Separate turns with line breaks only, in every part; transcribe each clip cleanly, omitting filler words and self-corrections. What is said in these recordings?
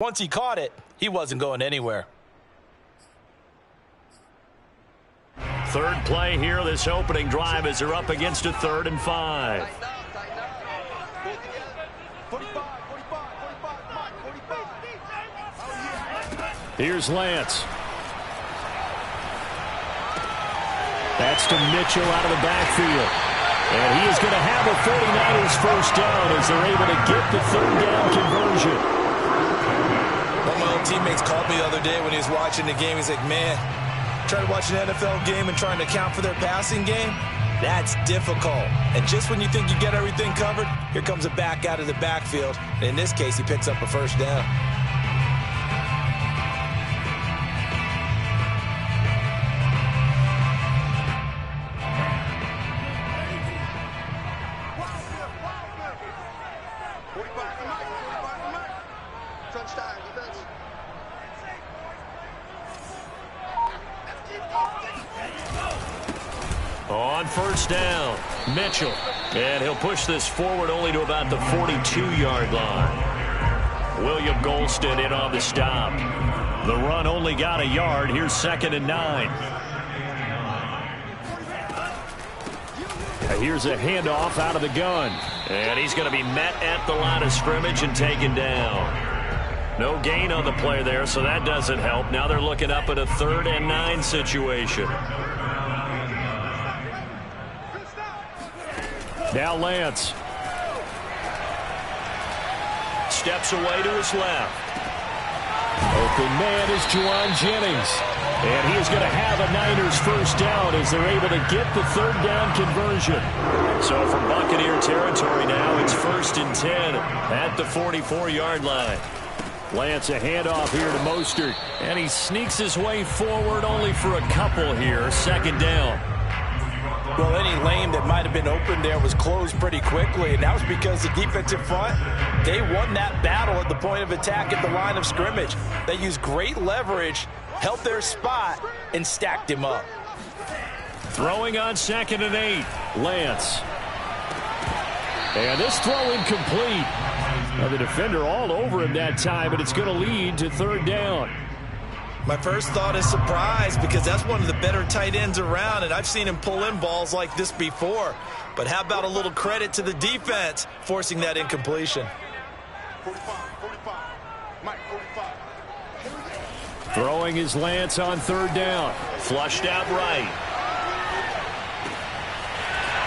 Once he caught it, he wasn't going anywhere.
Third play here, this opening drive, as they're up against a 3rd and 5. Here's Lance. That's to Mitchell out of the backfield. And he is going to have a 49ers first down as they're able to get the 3rd down conversion.
One of my old teammates called me the other day when he was watching the game. He's like, man, trying to watch an NFL game and trying to account for their passing game, that's difficult. And just when you think you get everything covered, here comes a back out of the backfield. And in this case, he picks up a first down.
On first down, Mitchell. And he'll push this forward only to about the 42-yard line. William Golston in on the stop. The run only got a yard. Here's 2nd and 9. Here's a handoff out of the gun. And he's going to be met at the line of scrimmage and taken down. No gain on the play there, so that doesn't help. Now they're looking up at a 3rd and 9 situation. Now Lance. Steps away to his left. Open man is Juwan Jennings. And he is going to have a Niners first down as they're able to get the 3rd down conversion. So from Buccaneer territory now, it's 1st and 10 at the 44-yard line. Lance a handoff here to Mostert. And he sneaks his way forward only for a couple here. 2nd down.
Well, any lane that might have been open there was closed pretty quickly, and that was because the defensive front, they won that battle at the point of attack at the line of scrimmage. They used great leverage, held their spot, and stacked him up.
Throwing on 2nd and 8, Lance. And this throw incomplete. Now the defender all over him that time, but it's going to lead to 3rd down.
My first thought is surprise, because that's one of the better tight ends around, and I've seen him pull in balls like this before. But how about a little credit to the defense forcing that incompletion?
45. Mike, 45.
Throwing his Lance on 3rd down. Flushed out right.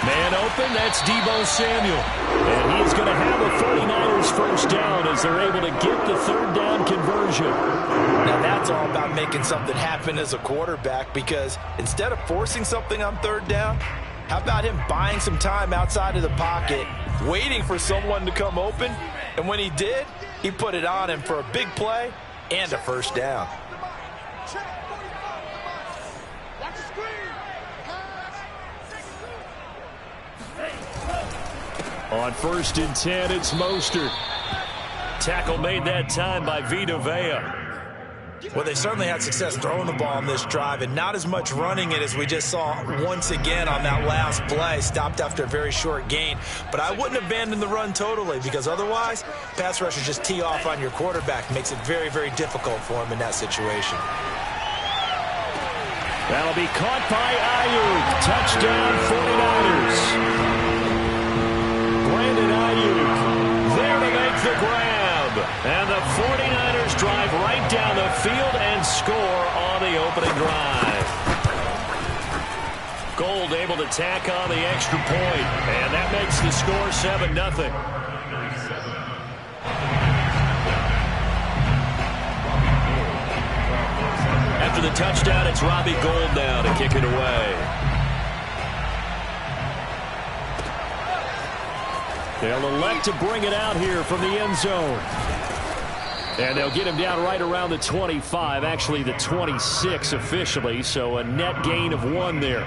Man open, that's Deebo Samuel. And he is going to have a 49ers first down as they're able to get the 3rd down conversion.
Now that's all about making something happen as a quarterback, because instead of forcing something on 3rd down, how about him buying some time outside of the pocket, waiting for someone to come open, and when he did, he put it on him for a big play and a first down.
On 1st and 10, it's Mostert. Tackle made that time by Vita Vea.
Well, they certainly had success throwing the ball on this drive, and not as much running it as we just saw once again on that last play. Stopped after a very short gain. But I wouldn't abandon the run totally, because otherwise, pass rushers just tee off on your quarterback. Makes it very, very difficult for him in that situation.
That'll be caught by Ayuk. Touchdown, 49ers. Brandon Ayuk there to make the grab. And the 49ers drive right down the field and score on the opening drive. Gold able to tack on the extra point, and that makes the score 7-0. After the touchdown, it's Robbie Gould now to kick it away. They'll elect to bring it out here from the end zone. And they'll get him down right around the 25, actually the 26 officially, so a net gain of 1 there.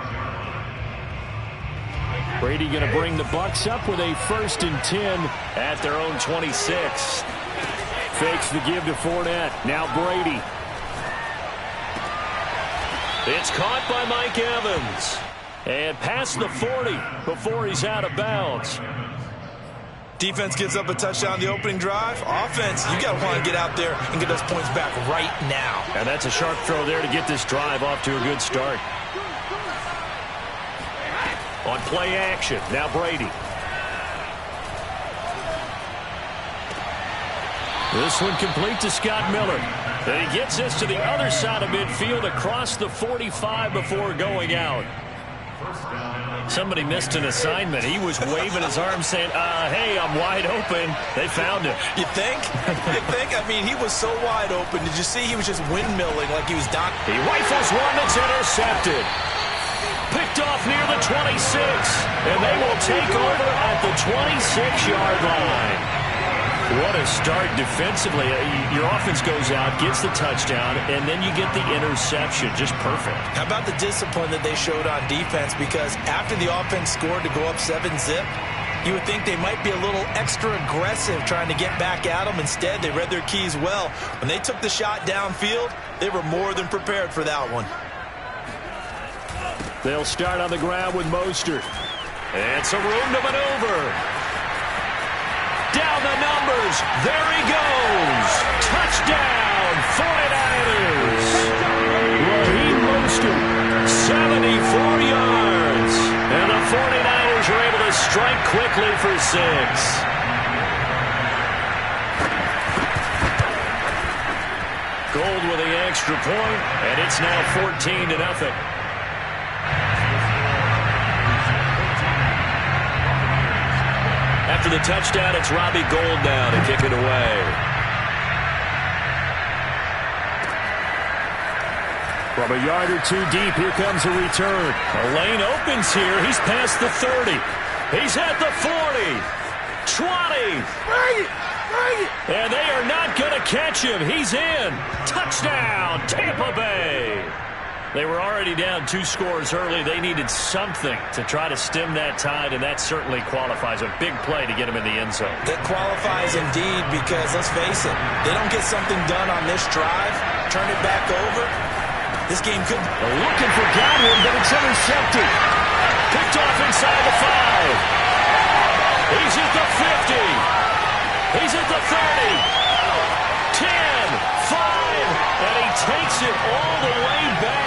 Brady going to bring the Bucs up with a 1st and 10 at their own 26. Fakes the give to Fournette. Now Brady. It's caught by Mike Evans. And past the 40 before he's out of bounds.
Defense gives up a touchdown the opening drive. Offense, you got to want to get out there and get those points back right now.
And that's a sharp throw there to get this drive off to a good start. On play action, now Brady. This one complete to Scott Miller. And he gets this to the other side of midfield across the 45 before going out. Somebody missed an assignment. He was waving his arms saying, hey, I'm wide open. They found him.
You think? You think? I mean, he was so wide open. Did you see he was just windmilling like he was Doc?
He rifles one that's intercepted. Picked off near the 26. And they will take over at the 26-yard line. What a start defensively. Your offense goes out, gets the touchdown, and then you get the interception. Just perfect. How
about the discipline that they showed on defense? Because after the offense scored to go up 7-zip, you would think they might be a little extra aggressive trying to get back at them. Instead, they read their keys well. When they took the shot downfield, they were more than prepared for that one.
They'll start on the ground with Mostert. And some room to maneuver. Down the numbers. There he goes. Touchdown, 49ers. Raheem Mostert, 74 yards. And the 49ers are able to strike quickly for 6. Gold with the extra point, and it's now 14-0. After the touchdown, it's Robbie Gould now to kick it away. From a yard or two deep, here comes a return. A lane opens here. He's past the 30. He's at the 40. 20. And they are not going to catch him. He's in. Touchdown, Tampa Bay. They were already down 2 scores early. They needed something to try to stem that tide, and that certainly qualifies. A big play to get him in the end zone.
It qualifies indeed because, let's face it, they don't get something done on this drive, turn it back over, this game could...
Looking for Godwin, but it's intercepted. Picked off inside the 5. He's at the 50. He's at the 30. 10, 5, and he takes it all the way back.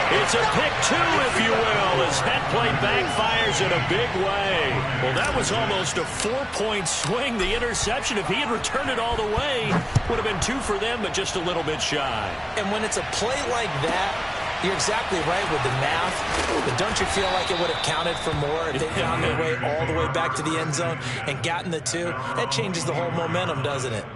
It's a pick 2, if you will, as that play backfires in a big way. Well, that was almost a 4-point swing. The interception, if he had returned it all the way, would have been 2 for them, but just a little bit shy.
And when it's a play like that, you're exactly right with the math, but don't you feel like it would have counted for more if they found their way all the way back to the end zone and gotten the 2? That changes the whole momentum, doesn't it?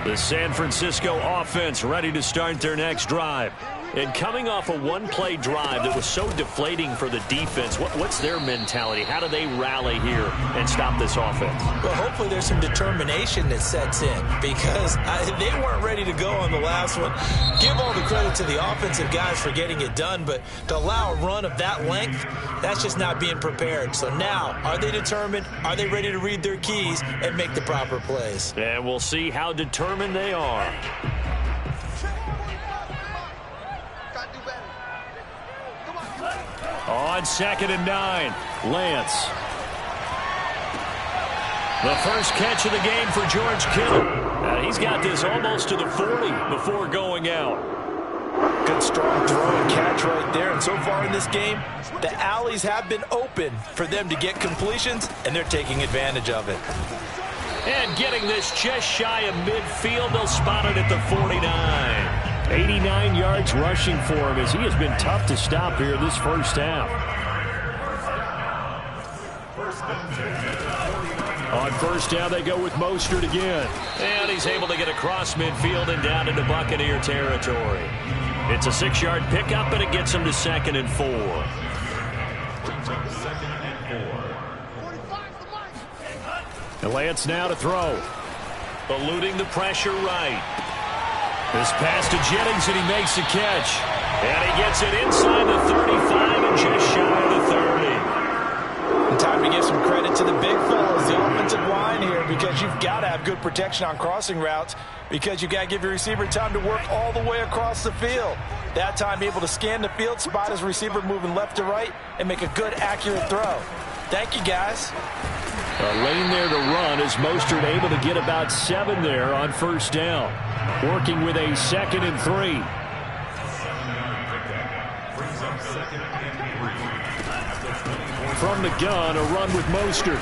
The San Francisco offense ready to start their next drive. And coming off a one-play drive that was so deflating for the defense, what's their mentality? How do they rally here and stop this offense?
Well, hopefully there's some determination that sets in because they weren't ready to go on the last one. Give all the credit to the offensive guys for getting it done, but to allow a run of that length, that's just not being prepared. So now, are they determined? Are they ready to read their keys and make the proper plays?
And we'll see how determined they are. On 2nd and 9, Lance. The first catch of the game for George Kittle. He's got this almost to the 40 before going out.
Good strong throw and catch right there. And so far in this game, the alleys have been open for them to get completions, and they're taking advantage of it.
And getting this just shy of midfield, they'll spot it at the 49. 89 yards rushing for him as he has been tough to stop here this first half. On first down, they go with Mostert again. And he's able to get across midfield and down into Buccaneer territory. It's a 6-yard pickup, and it gets him to 2nd and 4. And Lance now to throw. Eluding the pressure right. This pass to Jennings, and he makes the catch. And he gets it inside the 35 and just shy of the 30.
And time to give some credit to the big fellas, the offensive line here, because you've got to have good good protection on crossing routes because you got to give your receiver time to work all the way across the field. That time, able to scan the field, spot his receiver moving left to right, and make a good, accurate throw. Thank you, guys.
A lane there to run as Mostert able to get about 7 there on first down. Working with a 2nd and 3. From the gun, a run with Mostert.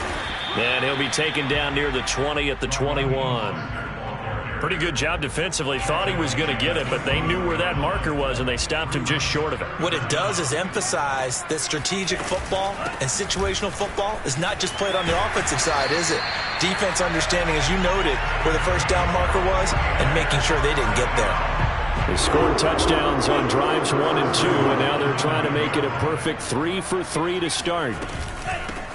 And he'll be taken down near the 20 at the 21.
Pretty good job defensively. Thought he was going to get it, but they knew where that marker was, and they stopped him just short of it.
What it does is emphasize that strategic football and situational football is not just played on the offensive side, is it? Defense understanding, as you noted, where the first down marker was and making sure they didn't get there.
They scored touchdowns on drives 1 and 2, and now they're trying to make it a perfect 3 for 3 to start.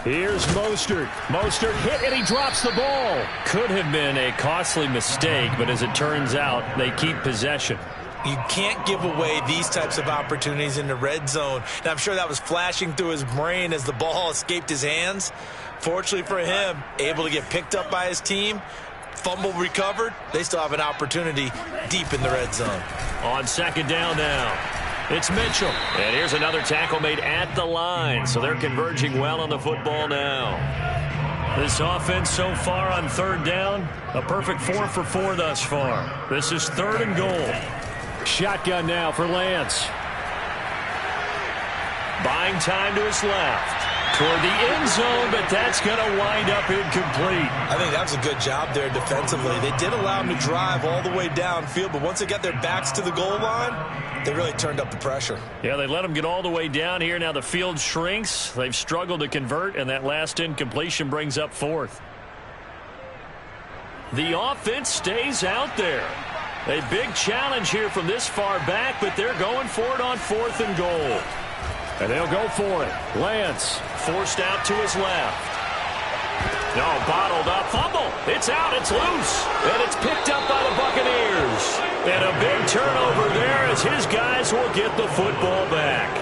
Here's Mostert. Mostert hit, and he drops the ball.
Could have been a costly mistake, but as it turns out, they keep possession.
You can't give away these types of opportunities in the red zone. And I'm sure that was flashing through his brain as the ball escaped his hands. Fortunately for him, able to get picked up by his team, fumble recovered. They still have an opportunity deep in the red zone.
On 2nd down now, it's Mitchell. And here's another tackle made at the line, so they're converging well on the football now. This offense so far on 3rd down, a perfect 4 for 4 thus far. This is 3rd and goal.
Shotgun now for Lance.
Buying time to his left. Toward the end zone, but that's going to wind up incomplete.
I think that was a good job there defensively. They did allow him to drive all the way downfield, but once they got their backs to the goal line, they really turned up the pressure.
Yeah, they let him get all the way down here. Now the field shrinks. They've struggled to convert, and that last incompletion brings up 4th. The offense stays out there. A big challenge here from this far back, but they're going for it on 4th and goal.
And they'll go for it. Lance
forced out to his left. No, bottled up. Fumble. It's out. It's loose. And it's picked up by the Buccaneers. And a big turnover there as his guys will get the football back.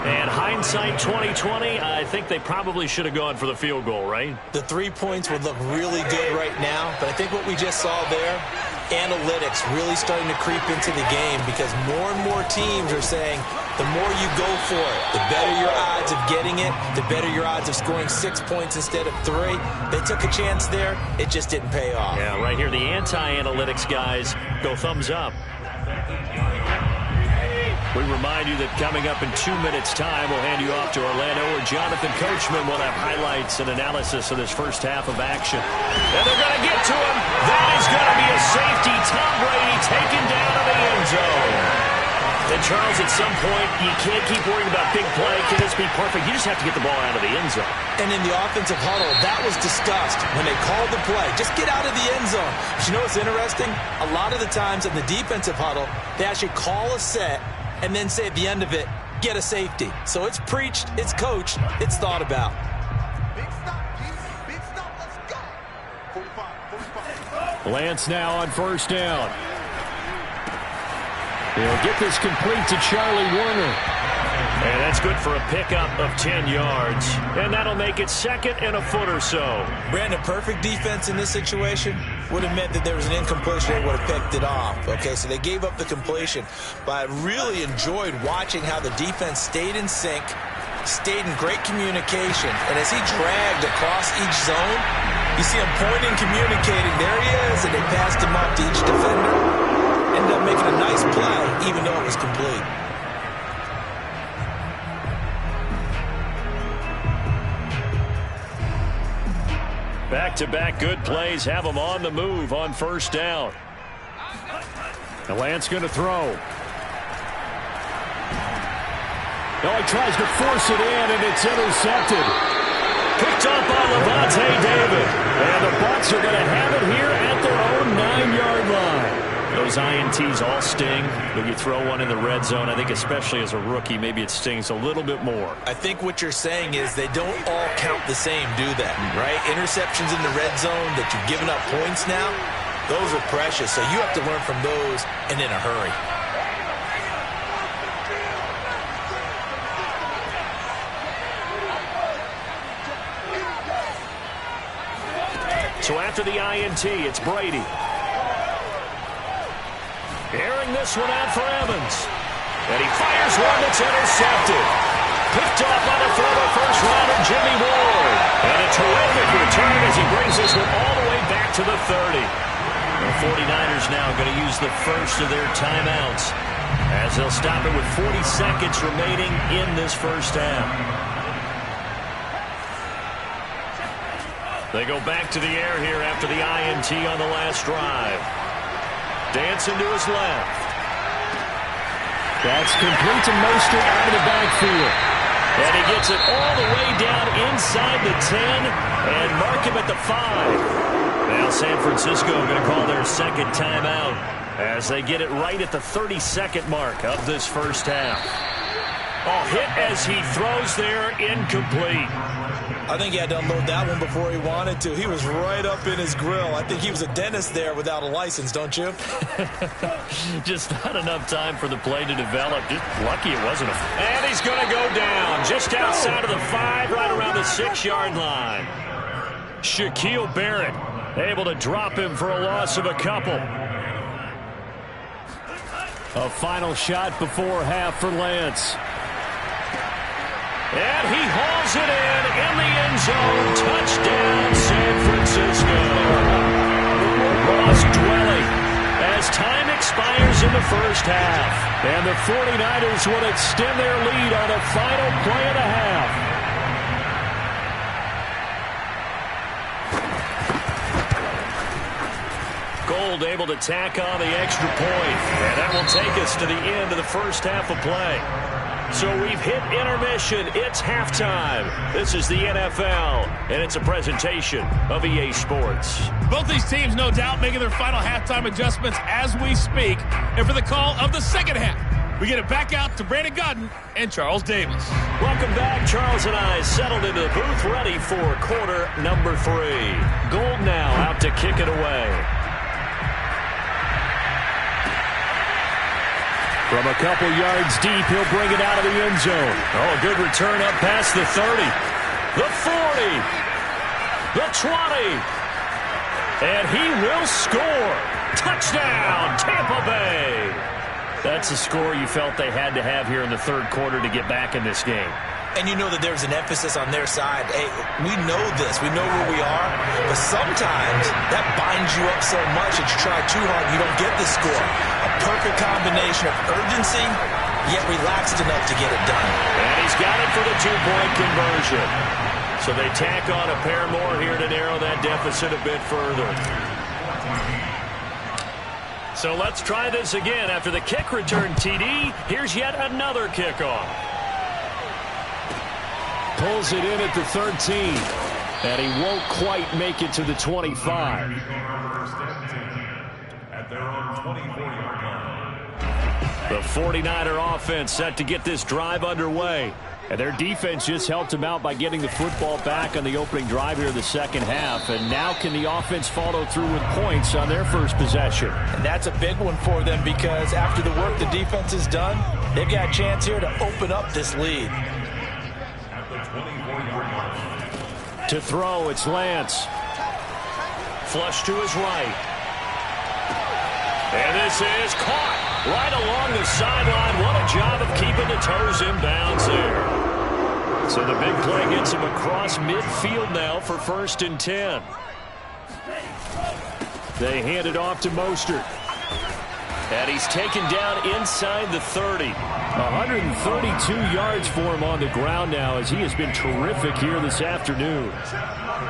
And hindsight 2020, I think they probably should have gone for the field goal, right?
The 3 points would look really good right now, but I think what we just saw there, analytics really starting to creep into the game because more and more teams are saying the more you go for it, the better your odds of getting it, the better your odds of scoring 6 points instead of 3. They took a chance there. It just didn't pay off.
Yeah, right here, the anti-analytics guys go thumbs up. We remind you that coming up in 2 minutes' time, we'll hand you off to Orlando, where Jonathan Coachman will have highlights and analysis of this first half of action. And they're going to get to him. That is going to be a safety. Tom Brady taken down to the end zone. And, Charles, at some point, you can't keep worrying about big play. Can this be perfect? You just have to get the ball out of the end zone.
And in the offensive huddle, that was discussed when they called the play. Just get out of the end zone. But you know what's interesting? A lot of the times in the defensive huddle, they actually call a set and then say at the end of it, get a safety. So it's preached, it's coached, it's thought about.
Big stop, big stop, let's go. 45.
Lance now on first down. He'll get this complete to Charlie Warner.
And that's good for a pickup of 10 yards. And that'll make it 2nd and a foot or so.
Brandon, perfect defense in this situation would have meant that there was an incompletion. They would have picked it off. Okay, so they gave up the completion. But I really enjoyed watching how the defense stayed in sync, stayed in great communication. And as he dragged across each zone, you see him pointing, communicating. There he is, and they passed him up to each defender. Ended up making a nice play, even though it was complete.
Back-to-back good plays have them on the move on first down.
And Lance going to throw. No, he tries to force it in, and it's intercepted.
Picked up by Levante David.
And the Bucs are going to have it here at their own 9-yard line.
Those INTs all sting. When you throw one in the red zone, I think especially as a rookie, maybe it stings a little bit more.
I think what you're saying is they don't all count the same, do they? Right? Interceptions in the red zone that you've given up points now, those are precious. So you have to learn from those and in a hurry.
So after the INT, it's Brady. Airing this one out for Evans. And he fires one that's intercepted. Picked off by the former first-rounder Jimmy Ward. And a terrific return as he brings this one all the way back to the 30. The 49ers now going to use the first of their timeouts as they'll stop it with 40 seconds remaining in this first half. They go back to the air here after the INT on the last drive. Dancing to his left. That's complete to Mostert out of the backfield. And he gets it all the way down inside the 10 and mark him at the 5. Now San Francisco going to call their second timeout as they get it right at the 30-second mark of this first half. Oh, hit as he throws there, incomplete.
I think he had to unload that one before he wanted to. He was right up in his grill. I think he was a dentist there without a license, don't you?
Just not enough time for the play to develop. Just lucky it wasn't And he's going to go down just outside of the 5, right around the 6-yard line. Shaquille Barrett able to drop him for a loss of a couple. A final shot before half for Lance. And he hauls it in the end zone. Touchdown, San Francisco. Ross dwelling as time expires in the first half. And the 49ers will extend their lead on a final play and a half. Gold able to tack on the extra point. And that will take us to the end of the first half of play. So we've hit intermission. It's halftime. This is the NFL, and it's a presentation of EA Sports.
Both these teams, no doubt, making their final halftime adjustments as we speak. And for the call of the second half, we get it back out to Brandon Godden and Charles Davis.
Welcome back. Charles and I settled into the booth, ready for quarter number 3. Gold now out to kick it away. From a couple yards deep, he'll bring it out of the end zone. Oh, a good return up past the 30. The 40. The 20. And he will score. Touchdown, Tampa Bay. That's a score you felt they had to have here in the third quarter to get back in this game.
And you know that there's an emphasis on their side. Hey, we know this. We know where we are. But sometimes that binds you up so much that you try too hard and you don't get the score. A perfect combination of urgency, yet relaxed enough to get it done.
And he's got it for the 2-point conversion. So they tack on a pair more here to narrow that deficit a bit further. So let's try this again. After the kick return TD, here's yet another kickoff. Pulls it in at the 13. And he won't quite make it to the 25.
At their own 24-yard line.
The 49er offense set to get this drive underway. And their defense just helped them out by getting the football back on the opening drive here in the second half. And now can the offense follow through with points on their first possession?
And that's a big one for them because after the work the defense has done, they've got a chance here to open up this lead.
To throw, it's Lance. Flush to his right. And this is caught right along the sideline. What a job of keeping the toes in bounds there. So the big play gets him across midfield now for 1st and 10. They hand it off to Mostert. And he's taken down inside the 30. 132 yards for him on the ground now as he has been terrific here this afternoon.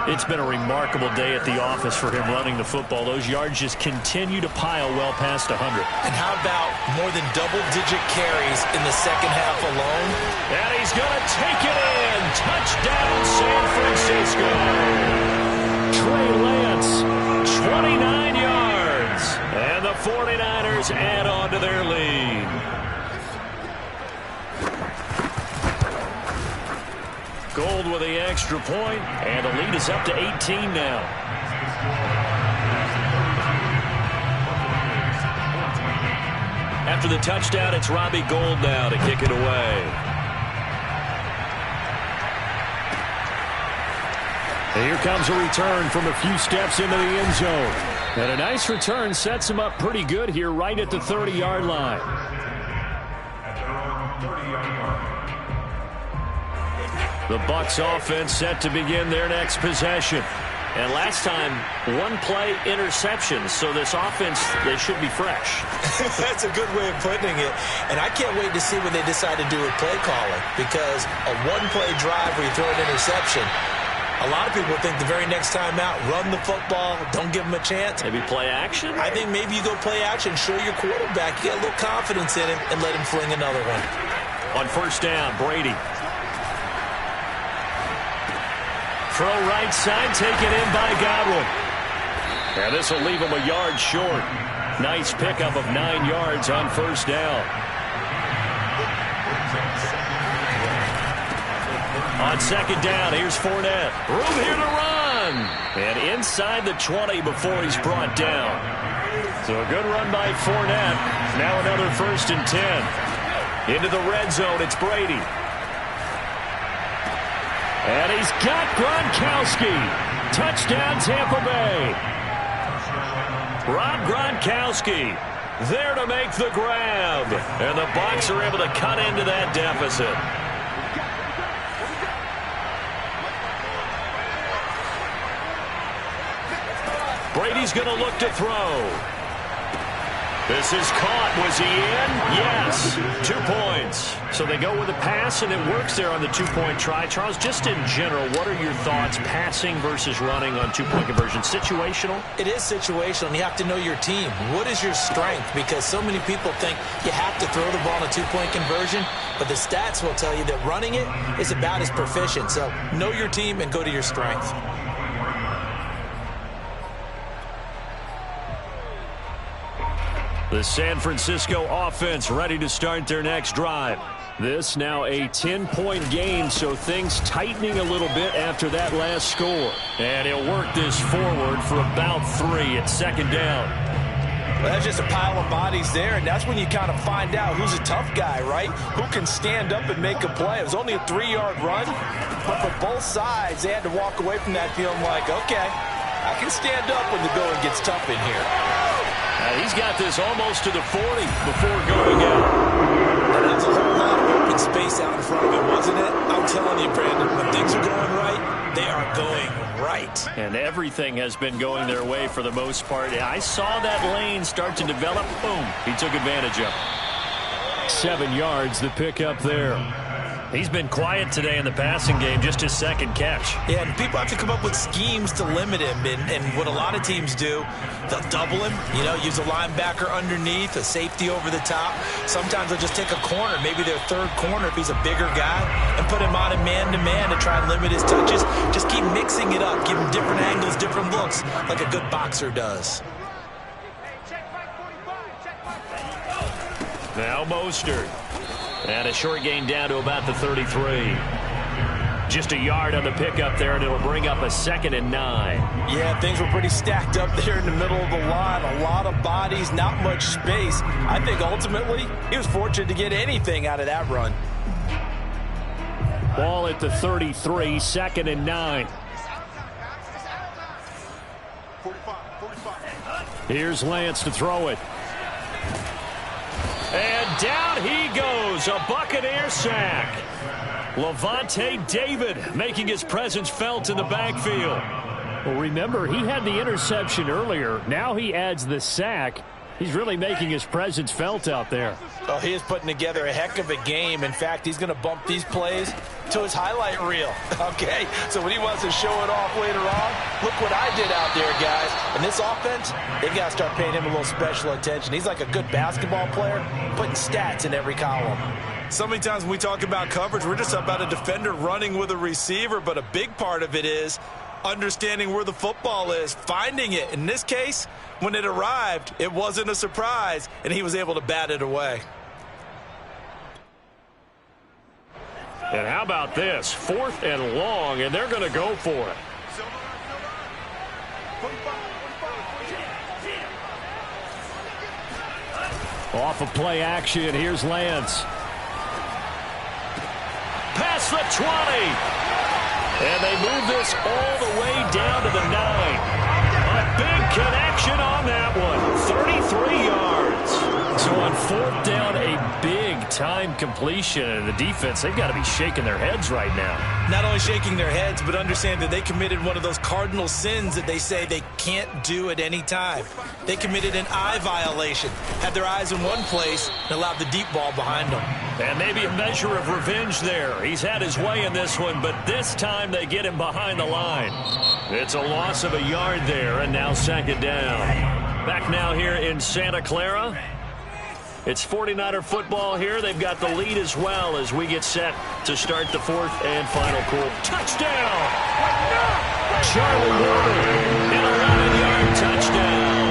It's been a remarkable day at the office for him running the football. Those yards just continue to pile well past 100.
And how about more than double-digit carries in the second half alone?
And he's going to take it in. Touchdown, San Francisco. Trey Lance, 29 yards. And the 49ers add on to their lead. Gold with the extra point, and the lead is up to 18 now. After the touchdown, it's Robbie Gould now to kick it away.
And here comes a return from a few steps into the end zone. And a nice return sets him up pretty good here right at the 30-yard line. The Bucs offense set to begin their next possession.
And last time, one-play interception. So this offense, they should be fresh.
That's a good way of putting it. And I can't wait to see what they decide to do with play calling. Because a one-play drive where you throw an interception, a lot of people think the very next time out, run the football, don't give them a chance.
Maybe play action?
I think maybe you go play action, show your quarterback, you get a little confidence in him, and let him fling another one.
On first down, Brady. Throw right side, taken in by Godwin. And this will leave him a yard short. Nice pickup of 9 yards on first down. On second down, here's Fournette. Room here to run. And inside the 20 before he's brought down. So a good run by Fournette. Now another 1st and 10. Into the red zone, it's Brady. And he's got Gronkowski. Touchdown, Tampa Bay. Rob Gronkowski there to make the grab. And the Bucs are able to cut into that deficit. Brady's going to look to throw. This is caught. Was he in? Yes. 2 points. So they go with a pass, and it works there on the 2-point try. Charles, just in general, what are your thoughts passing versus running on 2-point conversion? Situational?
It is situational, and you have to know your team. What is your strength? Because so many people think you have to throw the ball on a 2-point conversion, but the stats will tell you that running it is about as proficient. So know your team and go to your strength.
The San Francisco offense ready to start their next drive. This now a 10-point game, so things tightening a little bit after that last score. And he'll work this forward for about 3 at second down.
Well, that's just a pile of bodies there, and that's when you kind of find out who's a tough guy, right? Who can stand up and make a play. It was only a 3-yard run, but for both sides, they had to walk away from that feeling like, okay, I can stand up when the going gets tough in here.
He's got this almost to the 40 before going out.
And that's a whole lot of open space out in front of him, wasn't it? I'm telling you, Brandon, when things are going right, they are going right.
And everything has been going their way for the most part. I saw that lane start to develop. Boom. He took advantage of it.
7 yards, the pickup there.
He's been quiet today in the passing game, just his second catch.
Yeah, and people have to come up with schemes to limit him. And what a lot of teams do, they'll double him, use a linebacker underneath, a safety over the top. Sometimes they'll just take a corner, maybe their third corner if he's a bigger guy, and put him on a man-to-man to try and limit his touches. Just keep mixing it up, give him different angles, different looks, like a good boxer does.
Now Mostert. And a short gain down to about the 33. Just a yard on the pickup there, and it'll bring up a 2nd and 9.
Yeah, things were pretty stacked up there in the middle of the line. A lot of bodies, not much space. I think ultimately he was fortunate to get anything out of that run.
Ball at the 33, 2nd and 9. Here's Lance to throw it.
And down he goes, a Buccaneer sack. Levante David making his presence felt in the backfield.
Well, remember, he had the interception earlier. Now he adds the sack. He's really making his presence felt out there.
Oh, he is putting together a heck of a game. In fact, he's going to bump these plays to his highlight reel. Okay, so when he wants to show it off later on, look what I did out there, guys. And this offense, they got to start paying him a little special attention. He's like a good basketball player, putting stats in every column. So many times when we talk about coverage, we're just about a defender running with a receiver, but a big part of it is understanding where the football is, finding it. In this case, when it arrived, it wasn't a surprise, and he was able to bat it away.
And how about this? 4th and long, and they're going to go for it. Off of play action, here's Lance.
Past the 20. And they move this all the way down to the 9. A big connection on that one. 33 yards.
So on 4th down, a big-time completion. And the defense, they've got to be shaking their heads right now.
Not only shaking their heads, but understand that they committed one of those cardinal sins that they say they can't do at any time. They committed an eye violation, had their eyes in one place, and allowed the deep ball behind them.
And maybe a measure of revenge there. He's had his way in this one, but this time they get him behind the line. It's a loss of a yard there, and now 2nd down. Back now here in Santa Clara. It's 49er football here. They've got the lead as well as we get set to start the 4th and final quarter. Touchdown! Charlie Warner, an 11-yard touchdown.